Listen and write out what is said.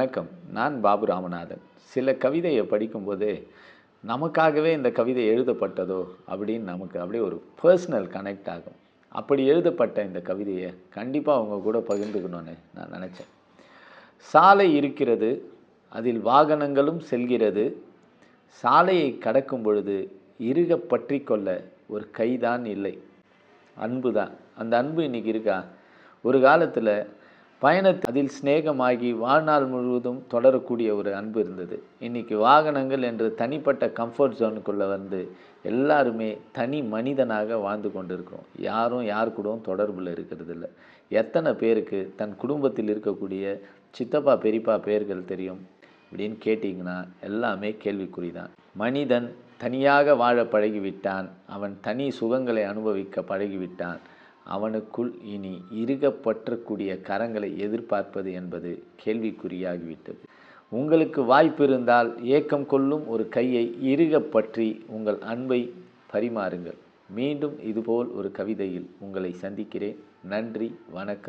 வணக்கம். நான் பாபு ராமநாதன். சில கவிதையை படிக்கும்போதே, நமக்காகவே இந்த கவிதை எழுதப்பட்டதோ அப்படின்னு நமக்கு அப்படியே ஒரு பர்சனல் கனெக்ட் ஆகும். அப்படி எழுதப்பட்ட இந்த கவிதையை கண்டிப்பாக உங்க கூட பகிர்ந்துக்கணும்னு நான் நினச்சேன். சாலை இருக்கிறது, அதில் வாகனங்களும் செல்கிறது. சாலையை கடக்கும் பொழுது இறுக பற்றி கொள்ள ஒரு கைதான் இல்லை. அன்பு தான். அந்த அன்பு இன்னைக்கு இருக்கா? ஒரு காலத்தில் அதில் சிநேகமாகி வாழ்நாள் முழுவதும் தொடரக்கூடிய ஒரு அன்பு இருந்தது. இன்றைக்கி வாகனங்கள் என்று தனிப்பட்ட கம்ஃபர்ட் ஜோனுக்குள்ளே வந்து எல்லாருமே தனி மனிதனாக வாழ்ந்து கொண்டு இருக்கிறோம். யாரும் யார் கூடவும் தொடர்பில் இருக்கிறதில்ல. எத்தனை பேருக்கு தன் குடும்பத்தில் இருக்கக்கூடிய சித்தப்பா பெரியப்பா பேர்கள் தெரியும் அப்படின்னு கேட்டிங்கன்னா எல்லாமே கேள்விக்குறி தான். மனிதன் தனியாக வாழ பழகிவிட்டான். அவன் தனி சுகங்களை அனுபவிக்க பழகிவிட்டான். அவனுக்குள் இனி இறுக பற்றக்கூடிய கரங்களை எதிர்பார்ப்பது என்பது கேள்விக்குறியாகிவிட்டது. உங்களுக்கு வாய்ப்பு இருந்தால் ஏக்கம் கொள்ளும் ஒரு கையை இறுக பற்றி உங்கள் அன்பை பரிமாறுங்கள். மீண்டும் இதுபோல் ஒரு கவிதையில் உங்களை சந்திக்கிறேன். நன்றி, வணக்கம்.